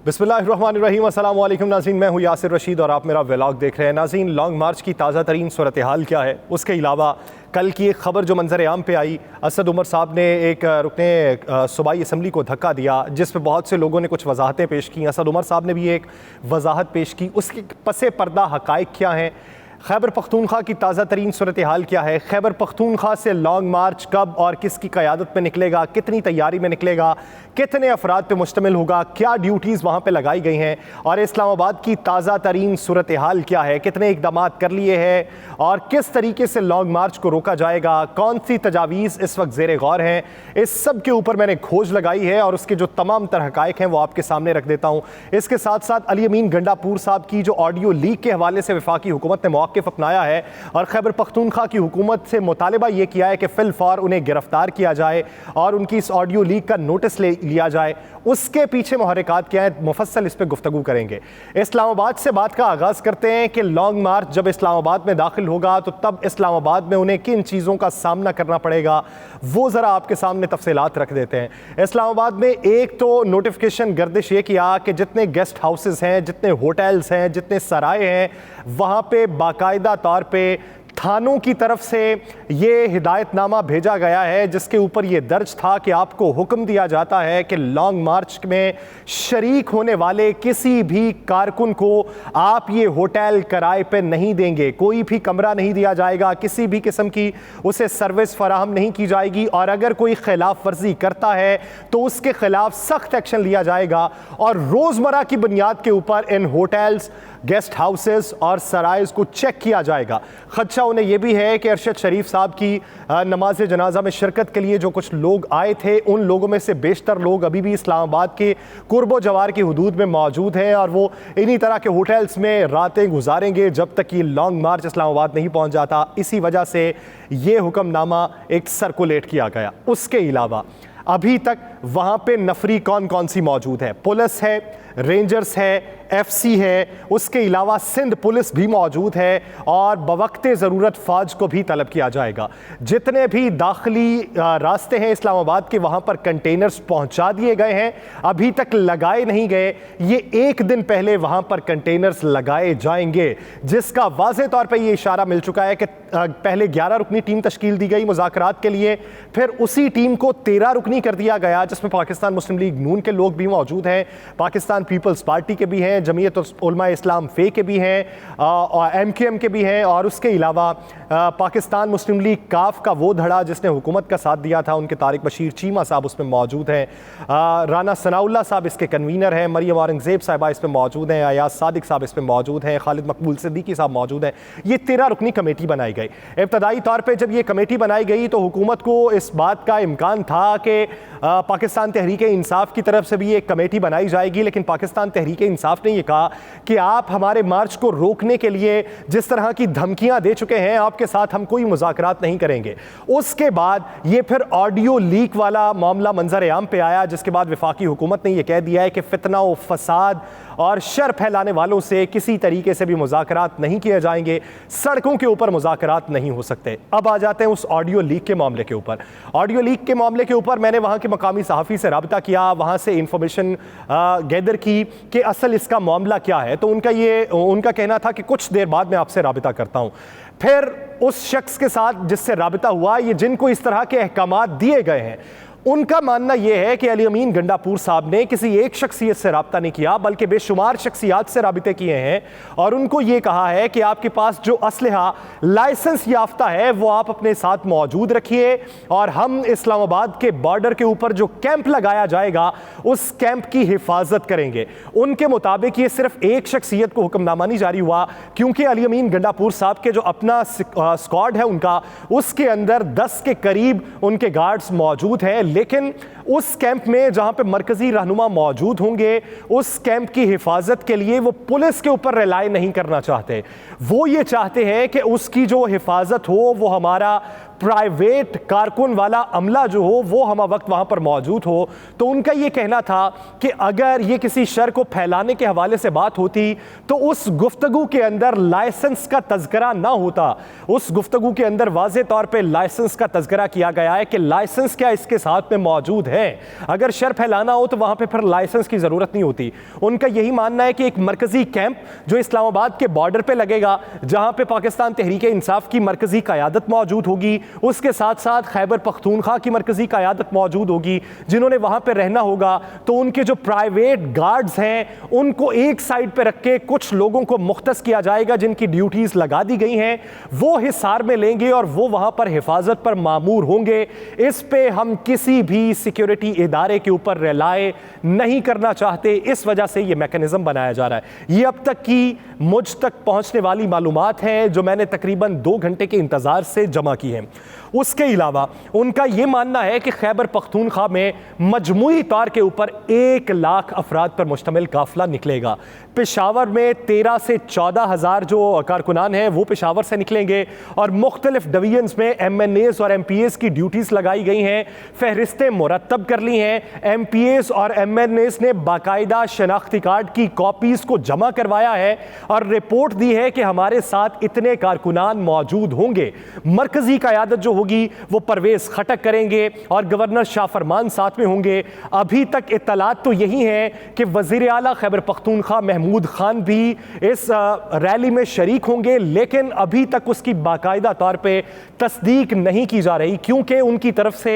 बिस्मिल्लाहिर्रहमानिर्रहीम। अस्सलाम वालेकुम नाज़रीन, मैं हूँ यासिर रशीद और आप मेरा व्लॉग देख रहे हैं। नाज़रीन, लॉन्ग मार्च की ताज़ा तरीन सूरत हाल क्या है, उसके अलावा कल की एक ख़बर जो मंजर आम पे आई, असद उमर साहब ने एक रुकने सूबाई असम्बली को धक्का दिया, जिस पर बहुत से लोगों ने कुछ वजाहतें पेश की। असद उमर साहब ने भी एक वजाहत पेश की, उसके पसे पर्दा हक़ाइक़ क्या हैं, खैबर पख्तूनख्वा की ताज़ा तरीन सूरत हाल क्या है, खैबर पख्तूनख्वा से लॉन्ग मार्च कब और किसकी क़यादत में निकलेगा, कितनी तैयारी में निकलेगा, कितने अफराद पे मुश्तमिल होगा, क्या ड्यूटीज़ वहाँ पे लगाई गई हैं, और इस्लामाबाद की ताज़ा तरीन सूरत हाल क्या है, कितने इक़दाम कर लिए हैं और किस तरीके से लॉन्ग मार्च को रोका जाएगा, कौन सी तजावीज़ इस वक्त ज़ेर गौर हैं, इस सब के ऊपर मैंने खोज लगाई है और उसके जो तमाम तरह हक़ाइक़ हैं वो आपके सामने रख देता हूँ। इसके साथ साथ अली अमीन गंडापुर साहब की जो ऑडियो लीक के हवाले से वफाकी हुकूमत ने मौक़िफ़ अपनाया है और खैबर पख्तूनख्वा की हुकूमत से मुतालिबा ये किया है कि फिलफौर उन्हें गिरफ्तार किया जाए और उनकी इस ऑडियो लीक का नोटिस ले लिया जाए, उसके पीछे मुहर्रिकात क्या है, मुफस्सल इस पर गुफ्तगू करेंगे। इस्लामाबाद से बात का आगाज़ करते हैं कि लॉन्ग मार्च जब इस्लामाबाद में दाखिल होगा तो तब इस्लामाबाद में उन्हें किन चीज़ों का सामना करना पड़ेगा, वो ज़रा आपके सामने तफसीलात रख देते हैं। इस्लामाबाद में एक तो नोटिफिकेशन गर्दिश ये किया कि जितने गेस्ट हाउसेस हैं, जितने होटल्स हैं, जितने सराय हैं, वहाँ पे बाकायदा तौर पे थानों की तरफ से ये हिदायतनामा भेजा गया है जिसके ऊपर ये दर्ज था कि आपको हुक्म दिया जाता है कि लॉन्ग मार्च में शरीक होने वाले किसी भी कारकुन को आप ये होटल किराए पे नहीं देंगे, कोई भी कमरा नहीं दिया जाएगा, किसी भी किस्म की उसे सर्विस फराहम नहीं की जाएगी और अगर कोई खिलाफ वर्जी करता है तो उसके खिलाफ सख्त एक्शन लिया जाएगा और रोज़मर्रा की बुनियाद के ऊपर इन होटल्स, गेस्ट हाउसेस और सराइज को चेक किया जाएगा। खदशा उन्हें यह भी है कि अरशद शरीफ साहब की नमाज जनाजा में शिरकत के लिए जो कुछ लोग आए थे, उन लोगों में से बेशतर लोग अभी भी इस्लामाबाद के कुर्बो जवार की हुदूद में मौजूद हैं और वो इन्हीं तरह के होटल्स में रातें गुजारेंगे जब तक ये लॉन्ग मार्च इस्लामाबाद नहीं पहुँच जाता। इसी वजह से ये हुक्मनामा एक सर्कुलेट किया गया। उसके अलावा अभी तक वहाँ पे नफरी कौन कौन सी मौजूद है, पुलिस है, रेंजर्स है, एफसी है, उसके अलावा सिंध पुलिस भी मौजूद है और बवक्ते ज़रूरत फ़ौज को भी तलब किया जाएगा। जितने भी दाखिली रास्ते हैं इस्लामाबाद के वहाँ पर कंटेनर्स पहुँचा दिए गए हैं, अभी तक लगाए नहीं गए, ये एक दिन पहले वहाँ पर कंटेनर्स लगाए जाएंगे जिसका वाज़े तौर पर ये इशारा मिल चुका है कि पहले 11 रुकनी टीम तश्कील दी गई मुज़ाकरात के लिए, फिर उसी टीम को 13 रुकनी कर दिया गया जिसमें पाकिस्तान मुस्लिम लीग नून के लोग भी मौजूद हैं, पाकिस्तान पीपल्स पार्टी के भी हैं, जमीयत उलमा इस्लाम फे के भी हैं और MKM के भी हैं और उसके अलावा पाकिस्तान मुस्लिम लीग काफ का वो धड़ा जिसने हुकूमत का साथ दिया था, उनके तारिक बशीर चीमा साहब उसमें मौजूद हैं, राना सनाउल्लाह साहब इसके कन्वीनर हैं, मरियम औरंगज़ेब साहिबा इसमें मौजूद हैं, अयाज सादिक साहब इसमें मौजूद हैं, खालिद मकबूल सिद्दीकी साहब मौजूद हैं। ये 13 रुकनी कमेटी बनाई गई। इब्तदाई तौर पर जब ये कमेटी बनाई गई तो हुकूमत को इस बात का इम्कान था कि पाकिस्तान तहरीक इंसाफ की तरफ से भी एक कमेटी बनाई जाएगी, लेकिन पाकिस्तान तहरीक इंसाफ ने यह कहा कि आप हमारे मार्च को रोकने के लिए जिस तरह की धमकियां दे चुके हैं, आपके साथ हम कोई मुज़ाकरात नहीं करेंगे। उसके बाद ये फिर ऑडियो लीक वाला मामला मंजर आम पे आया जिसके बाद वफाकी हुकूमत ने यह कह दिया है कि फितना व फसाद और शर फैलाने वालों से किसी तरीके से भी मुज़ाकरात नहीं किए जाएंगे, सड़कों के ऊपर मुज़ाकरात नहीं हो सकते। अब आ जाते हैं उस ऑडियो लीक के मामले के ऊपर। ऑडियो लीक के मामले के ऊपर मैंने वहाँ के मकामी सहाफ़ी से रब्ता किया, वहाँ से इंफॉर्मेशन गैदर की कि असल इसका मामला क्या है, तो उनका कहना था कि कुछ देर बाद मैं आपसे रब्ता करता हूँ। फिर उस शख्स के साथ जिससे रब्ता हुआ, ये जिनको इस तरह के अहकामात दिए गए हैं, उनका मानना यह है कि अली अमीन गंडापुर साहब ने किसी एक शख्सियत से रब्ता नहीं किया बल्कि बेशुमार शख्सियात से रब्ते किए हैं और उनको ये कहा है कि आपके पास जो असलहा लाइसेंस याफ्ता है वो आप अपने साथ मौजूद रखिए और हम इस्लामाबाद के बॉर्डर के ऊपर जो कैंप लगाया जाएगा उस कैंप की हिफाजत करेंगे। उनके मुताबिक ये सिर्फ एक शख्सियत को हुक्मनामा नहीं जारी हुआ क्योंकि अली अमीन गंडापुर साहब के जो अपना स्क्वाड है उनका, उसके अंदर 10 के करीब उनके गार्ड्स मौजूद हैं, लेकिन उस कैंप में जहां पे मरकजी रहनुमा मौजूद होंगे, उस कैंप की हिफाजत के लिए वो पुलिस के ऊपर रिलाई नहीं करना चाहते। वो ये चाहते हैं कि उसकी जो हिफाजत हो वो हमारा प्राइवेट कारकुन वाला अमला जो हो वो हम वक्त वहां पर मौजूद हो, तो उनका यह कहना था कि अगर ये किसी शर को फैलाने के हवाले से बात होती तो उस गुफ्तगू के अंदर लाइसेंस का तज़किरा ना होता। उस गुफ्तगू के अंदर वाज़े तौर पे लाइसेंस का तज़किरा किया गया है कि लाइसेंस क्या इसके साथ में मौजूद है, अगर शर फैलाना हो तो वहां पे फिर लाइसेंस की ज़रूरत नहीं होती। उनका यही मानना है कि एक मरकज़ी कैंप जो इस्लामाबाद के बॉर्डर पे लगेगा, जहां पे पाकिस्तान तहरीक इंसाफ की मरकज़ी क़यादत मौजूद होगी, उसके साथ साथ खैबर पख्तूनख्वा की मरकज़ी क़यादत मौजूद होगी, जिन्होंने वहां पर रहना होगा। तो उनके जो प्राइवेट गार्ड्स हैं उनको एक साइड पर रख के कुछ लोगों को मुख्तस किया जाएगा जिनकी ड्यूटीज लगा दी गई हैं, वो हिसार में लेंगे और वो वहां पर हिफाजत पर मामूर होंगे। इस पे हम किसी भी सिक्योरिटी इदारे के ऊपर रिलाय नहीं करना चाहते, इस वजह से ये मैकेनिज्म बनाया जा रहा है। ये अब तक की मुझ तक पहुंचने वाली मालूमात हैं जो मैंने तकरीबन 2 घंटे के इंतजार से जमा की हैं। उसके अलावा उनका यह मानना है कि खैबर पख्तूनख्वा में मजमूई तौर के ऊपर 1 लाख अफराद पर मुश्तमिल काफिला निकलेगा। पेशावर में 13 से 14 हज़ार जो कारकुनान हैं वो पेशावर से निकलेंगे और मुख्तलिफ डिवीजन्स में MNAs और MPAs की ड्यूटीज़ लगाई गई हैं। फहरिस्तें मुरतब कर ली हैं। MPAs और MNAs ने बाकायदा शनाख्ती कार्ड की कॉपीज़ को जमा करवाया है और रिपोर्ट दी है कि हमारे साथ इतने कारकुनान मौजूद होंगे। मरकज़ी क़यादत जो होगी वो परवेज़ खटक करेंगे और गवर्नर शाह फरमान साथ में होंगे। अभी तक इत्तलात तो यही है कि वज़ीर आला खैबर पख्तूनख्वा महमूद खान भी इस रैली में शरीक होंगे, लेकिन अभी तक उसकी बाकायदा तौर पे तस्दीक नहीं की जा रही, क्योंकि उनकी तरफ से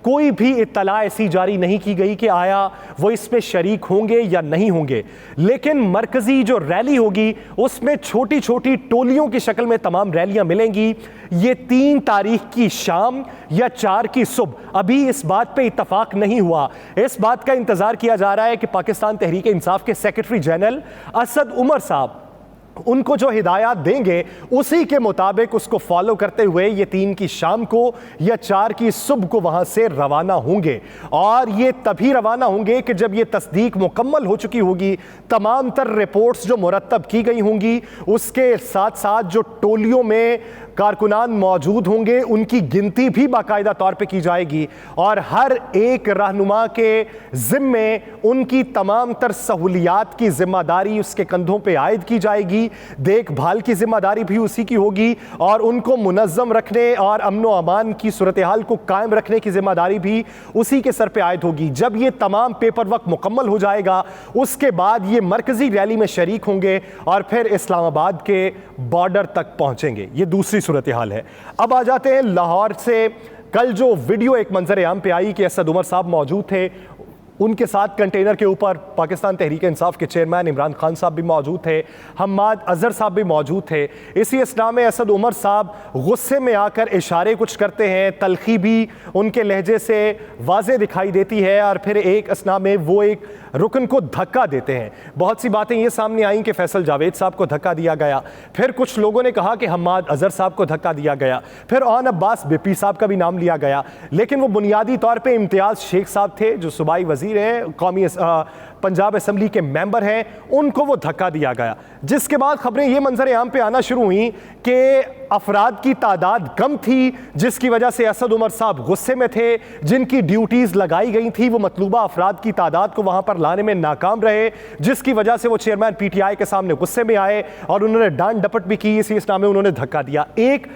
कोई भी इत्तला ऐसी जारी नहीं की गई कि आया वो इसमें शरीक होंगे या नहीं होंगे। लेकिन मरकज़ी जो रैली होगी उसमें छोटी छोटी टोलियों की शक्ल में तमाम रैलियां मिलेंगी। ये 3 तारीख की शाम या 4 की सुबह, अभी इस बात पे इत्तफाक नहीं हुआ। इस बात का इंतजार किया जा रहा है कि पाकिस्तान तहरीक इंसाफ के सेक्रेटरी जनरल असद उमर साहब उनको जो हिदायत देंगे उसी के मुताबिक उसको फॉलो करते हुए ये 3 की शाम को या 4 की सुबह को वहां से रवाना होंगे। और ये तभी रवाना होंगे कि जब ये तस्दीक मुकम्मल हो चुकी होगी, तमाम तर रिपोर्ट्स जो मुरतब की गई होंगी, उसके साथ साथ जो टोलियों में कारकुनान मौजूद होंगे उनकी गिनती भी बाकायदा तौर पे की जाएगी और हर एक रहनुमा के ज़िम्मे उनकी तमाम तर सहूलियात की जिम्मेदारी उसके कंधों पे आयद की जाएगी। देखभाल की जिम्मेदारी भी उसी की होगी और उनको मुनज़्ज़म रखने और अमन व अमान की सूरत हाल को कायम रखने की जिम्मेदारी भी उसी के सर पे आयद होगी। जब ये तमाम पेपर वर्क मुकम्मल हो जाएगा उसके बाद ये मरकज़ी रैली में शरीक होंगे और फिर इस्लामाबाद के बॉर्डर तक पहुंचेंगे। ये दूसरी सूरत हाल है। अब आ जाते हैं लाहौर से। कल जो वीडियो एक मंजर आम पे आई कि असद उमर साहब मौजूद थे, उनके साथ कंटेनर के ऊपर पाकिस्तान तहरीक इंसाफ के चेयरमैन इमरान खान साहब भी मौजूद थे, हम्माद अजहर साहब भी मौजूद थे। इसी असना में असद उमर साहब गुस्से में आकर इशारे कुछ करते हैं, तलखी भी उनके लहजे से वाज़े दिखाई देती है और फिर एक असना में वो एक रुकन को धक्का देते हैं। बहुत सी बातें ये सामने आई कि फैसल जावेद साहब को धक्का दिया गया, फिर कुछ लोगों ने कहा कि हम्माद अजहर साहब को धक्का दिया गया, फिर ओन अब्बास बिप्पी साहब का भी नाम लिया गया, लेकिन वो बुनियादी तौर पर इम्तियाज़ शेख साहब थे जो सूबाई वजीर हैं, कौमी पंजाब असम्बली के मेंबर हैं, उनको वो धक्का दिया गया। जिसके बाद खबरें ये मंजर आम पे आना शुरू हुई कि अफराद की तादाद कम थी, जिसकी वजह से असद उमर साहब गुस्से में थे। जिनकी ड्यूटीज़ लगाई गई थी वो मतलूबा अफराद की तादाद को वहाँ पर लाने में नाकाम रहे, जिसकी वजह से वो चेयरमैन PTI के सामने गुस्से में आए और उन्होंने डांट डपट भी की। इसी इस्लाम में उन्होंने धक्का दिया। एक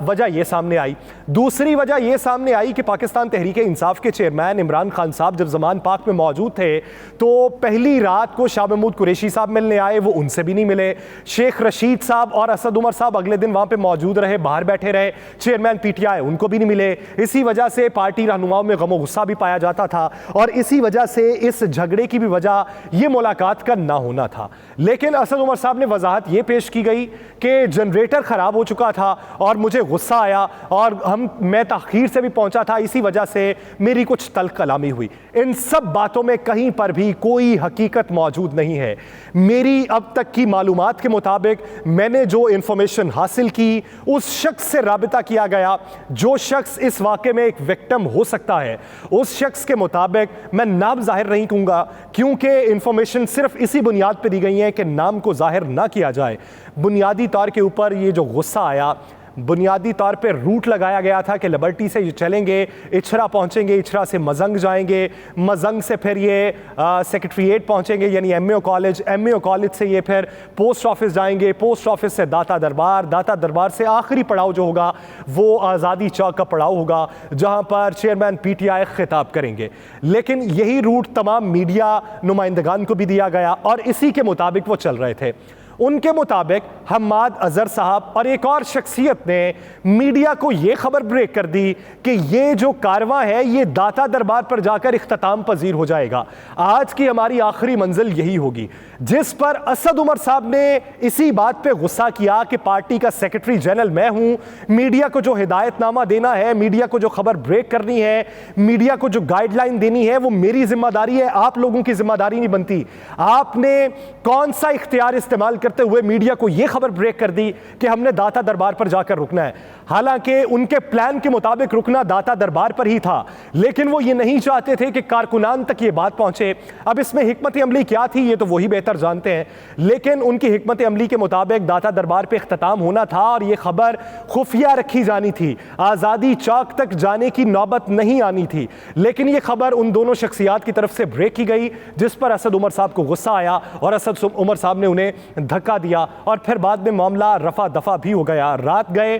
वजह यह सामने आई। दूसरी वजह यह सामने आई कि पाकिस्तान तहरीक इंसाफ के चेयरमैन इमरान खान साहब जब ज़मान पाक में मौजूद थे तो पहली रात को शाह महमूद कुरैशी साहब मिलने आए, वो उनसे भी नहीं मिले। शेख रशीद साहब और असद उमर साहब अगले दिन वहाँ पे मौजूद रहे, बाहर बैठे रहे। चेयरमैन PTI उनको भी नहीं मिले। इसी वजह से पार्टी रहनुमाओं में गम गुस्सा भी पाया जाता था और इसी वजह से इस झगड़े की भी वजह ये मुलाकात का ना होना था। लेकिन असद उमर साहब ने वजाहत ये पेश की गई कि जनरेटर ख़राब हो चुका था और मुझे गुस्सा आया और मैं ताख़ीर से भी पहुंचा था, इसी वजह से मेरी कुछ तल्ख कलामी हुई। इन सब बातों में कहीं पर भी कोई हकीकत मौजूद नहीं है। मेरी अब तक की मालूमात के मुताबिक मैंने जो इंफॉर्मेशन हासिल की उस शख्स से राबिता किया गया जो शख्स इस वाक़े में एक विक्टिम हो सकता है। उस शख्स के मुताबिक मैं नाम जाहिर नहीं करूँगा क्योंकि इंफॉर्मेशन सिर्फ इसी बुनियाद पर दी गई है कि नाम को जाहिर ना किया जाए। बुनियादी तौर के ऊपर ये जो गुस्सा आया बुनियादी तौर पे रूट लगाया गया था कि लिबर्टी से ये चलेंगे, इछरा पहुंचेंगे, इछरा से मजंग जाएंगे, मजंग से फिर ये सेक्रेटरीट पहुंचेंगे यानी एमएओ कॉलेज से ये फिर पोस्ट ऑफिस जाएंगे, पोस्ट ऑफिस से दाता दरबार से आखिरी पड़ाव जो होगा वो आज़ादी चौक का पड़ाव होगा जहां पर चेयरमैन पीटीआई खिताब करेंगे। लेकिन यही रूट तमाम मीडिया नुमाइंदगान को भी दिया गया और इसी के मुताबिक वो चल रहे थे। उनके मुताबिक हम्माद अजहर साहब और एक और शख्सियत ने मीडिया को ये खबर ब्रेक कर दी कि ये जो कारवां है ये दाता दरबार पर जाकर इख्तिताम पजीर हो जाएगा, आज की हमारी आखिरी मंजिल यही होगी। जिस पर असद उमर साहब ने इसी बात पे गुस्सा किया कि पार्टी का सेक्रेटरी जनरल मैं हूं, मीडिया को जो हिदायतनामा देना है, मीडिया को जो खबर ब्रेक करनी है, मीडिया को जो गाइडलाइन देनी है वो मेरी जिम्मेदारी है, आप लोगों की जिम्मेदारी नहीं बनती। आपने कौन सा इख्तियार इस्तेमाल करते हुए मीडिया को यह खबर ब्रेक कर दी कि हमने दाता दरबार पर जाकर रुकना है? हालांकि उनके प्लान के मुताबिक रुकना दाता दरबार पर ही था, लेकिन वो ये नहीं चाहते थे कि कारकुनान तक ये बात पहुंचे। अब इसमें हिकमत अमली क्या थी ये तो वही बेहतर जानते हैं, लेकिन उनकी हिकमत अमली के मुताबिक दाता दरबार पर इख्तिताम होना था और यह खबर खुफिया रखी जानी थी, आज़ादी चौक तक जाने की नौबत नहीं आनी थी। लेकिन यह खबर उन दोनों शख्सियात की तरफ से ब्रेक की गई, जिस पर असद उमर साहब को गुस्सा आया और असद उमर साहब ने उन्हें धक्का दिया और फिर बाद में मामला रफा दफा भी हो गया। रात गए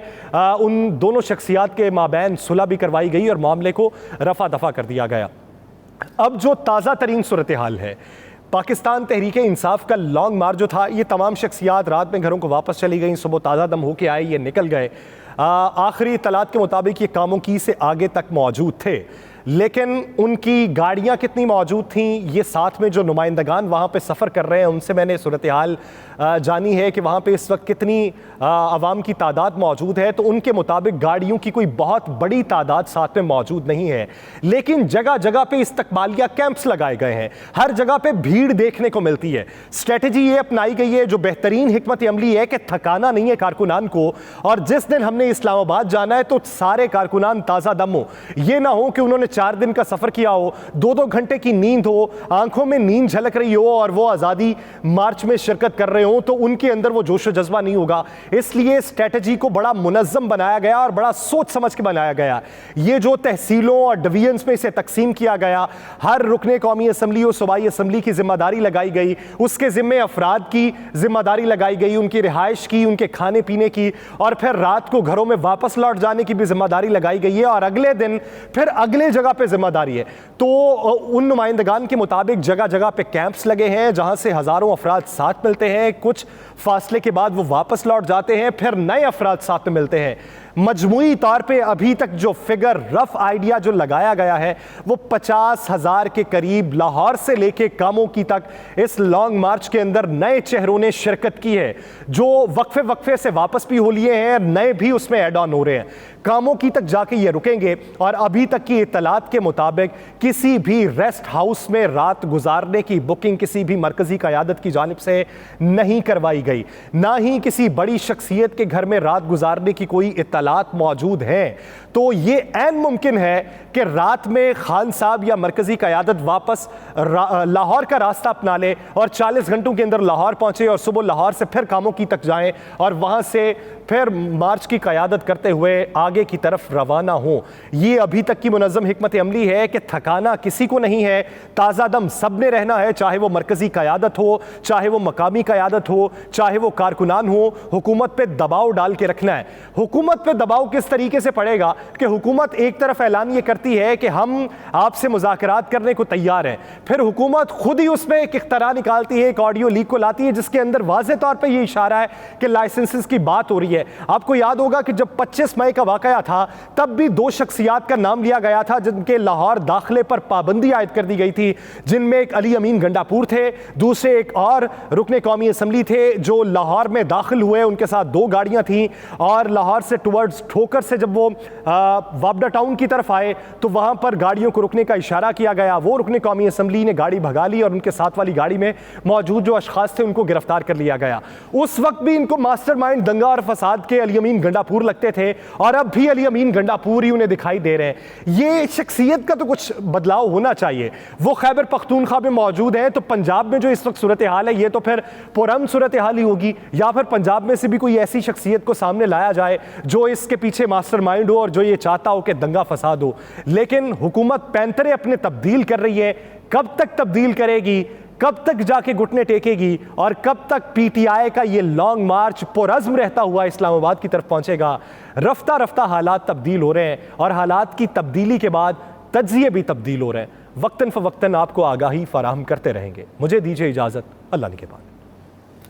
उन दोनों शख्सियात के माबैन सुलह भी करवाई गई और मामले को रफा दफा कर दिया गया। अब जो ताज़ा तरीन सूरत हाल है, पाकिस्तान तहरीक इंसाफ का लॉन्ग मार्च जो था, ये तमाम शख्सियात रात में घरों को वापस चली गई, सुबह ताज़ा दम होके आए, ये निकल गए। आखिरी इत्तलात के मुताबिक ये कामों की से आगे तक मौजूद थे, लेकिन उनकी गाड़ियां कितनी मौजूद थीं, ये साथ में जो नुमाइंदगान वहाँ पे सफ़र कर रहे हैं उनसे मैंने सूरत हाल जानी है कि वहाँ पे इस वक्त कितनी आवाम की तादाद मौजूद है। तो उनके मुताबिक गाड़ियों की कोई बहुत बड़ी तादाद साथ में मौजूद नहीं है, लेकिन जगह जगह पे इस्तकबालिया कैंप्स लगाए गए हैं, हर जगह पे भीड़ देखने को मिलती है। स्ट्रेटजी ये अपनाई गई है जो बेहतरीन हिकमत अमली है कि थकाना नहीं है कारकुनान को, और जिस दिन हमने इस्लामाबाद जाना है तो सारे कारकुनान ताज़ा दम हो। ये ना हो कि उन्होंने 4 दिन का सफ़र किया हो, 2-2 घंटे की नींद हो, आंखों में नींद झलक रही हो और वो आज़ादी मार्च में शिरकत कर रहे हो, तो उनके अंदर वो जोश जज्बा नहीं होगा। इसलिए स्ट्रेटजी को बड़ा मुनज़्ज़म बनाया गया और बड़ा सोच समझ के बनाया गया। ये जो तहसीलों और डिवीजन्स में इसे तकसीम किया गया, हर रुकने कौमी असम्बली और सूबाई असम्बली की जिम्मेदारी लगाई गई, उसके ज़िम्मे अफराद की जिम्मेदारी लगाई गई, उनकी रिहाइश की, उनके खाने पीने की, और फिर रात को घरों में वापस लौट जाने की भी जिम्मेदारी लगाई गई है, और अगले दिन फिर अगले जगह पे जिम्मेदारी है। तो उन नुमाइंदगान के मुताबिक जगह जगह पे कैंप्स लगे हैं जहां से हजारों अफराद साथ मिलते हैं, कुछ फासले के बाद वो वापस लौट जाते हैं, फिर नए अफराद साथ में मिलते हैं। मजमूई तौर पे अभी तक जो फिगर रफ आइडिया जो लगाया गया है वो 50,000 के करीब लाहौर से लेके कामों की तक इस लॉन्ग मार्च के अंदर नए चेहरों ने शिरकत की है, जो वक्फे वक्फे से वापस भी हो लिए हैं, नए भी उसमें ऐड ऑन हो रहे हैं। कामों की तक जाके ये रुकेंगे और अभी तक की इत्तलात के मुताबिक किसी भी रेस्ट हाउस में रात गुजारने की बुकिंग किसी भी मरकजी क़यादत की जानिब से नहीं करवाई गई, ना ही किसी बड़ी शख्सियत के घर में रात गुजारने की कोई इत्तलात मौजूद हैं। तो ये ऐन मुमकिन है कि रात में खान साहब या मरकजी क़यादत वापस लाहौर का रास्ता अपना ले और 40 घंटों के अंदर लाहौर पहुंचे और सुबह लाहौर से फिर कामों की तक जाएं और वहां से फिर मार्च की क़यादत करते हुए आगे की तरफ रवाना हो। ये अभी तक की मुनज़्ज़म हिकमत अमली है कि थकाना किसी को नहीं है, ताज़ा दम सब ने रहना है, चाहे वो मरकजी क़यादत हो, चाहे वो मकामी क़यादत हो, चाहे वो कारकुनान हो। हुकूमत पे दबाव डाल के रखना है। हुकूमत पे दबाव किस तरीके से पड़ेगा कि हुकूमत एक तरफ ऐलान ये करती है कि हम आपसे मुज़ाकरात करने को तैयार हैं, फिर हुकूमत खुद ही उसमें एक इख्तरा निकालती है, एक ऑडियो लीक को लाती है जिसके अंदर वाज़े तौर पर यह इशारा है कि लाइसेंसेस की बात हो रही है। आपको याद होगा कि जब 25 मई का वाकया था तब भी 2 शख्सियात का नाम लिया गया था जिनके लाहौर दाखिले पर पाबंदी आयद कर दी गई थी, जिनमें एक अली अमीन गंडापुर थे, दूसरे एक और रुकने कौमी असम्बली थे जो लाहौर में दाखिल हुए, उनके साथ 2 गाड़ियां थीं और लाहौर से टुवर्ड्स ठोकर से जब वो वाबडा टाउन की तरफ आए तो वहां पर गाड़ियों को रुकने का इशारा किया गया। वो रुकने कौमी असम्बली ने गाड़ी भगा ली और उनके साथ वाली गाड़ी में मौजूद जो अशखास थे उनको गिरफ्तार कर लिया गया। उस वक्त भी इनको मास्टरमाइंड दंगा और फसाद के अली अमीन गंडापुर लगते थे और अब भी अली अमीन गंडापुर ही उन्हें दिखाई दे रहे हैं। ये शख्सियत का तो कुछ बदलाव होना चाहिए। वो खैबर पख्तूनख्वा में मौजूद हैं तो पंजाब में जो इस वक्त सूरत हाल है ये तो फिर पुरअमन सूरत हाल ही होगी, या फिर पंजाब में से भी कोई ऐसी शख्सियत को सामने लाया जाए जो इसके पीछे मास्टरमाइंड हो और जो ये चाहता हो कि दंगा फसाद हो। लेकिन हुकूमत पैंतरे अपने तब्दील कर रही है, कब तक तब्दील करेगी, कब तक जाके घुटने टेकेगी और कब तक पीटीआई का ये लॉन्ग मार्च पुरअज़्म रहता हुआ इस्लामाबाद की तरफ पहुंचेगा। रफ्ता रफ्ता हालात तब्दील हो रहे हैं और हालात की तब्दीली के बाद तज्ज़िये भी तब्दील हो रहे हैं। वक्तन फ़वक्तन आपको आगाही फराहम करते रहेंगे। मुझे दीजिए इजाज़त, अल्लाह ने के बाद।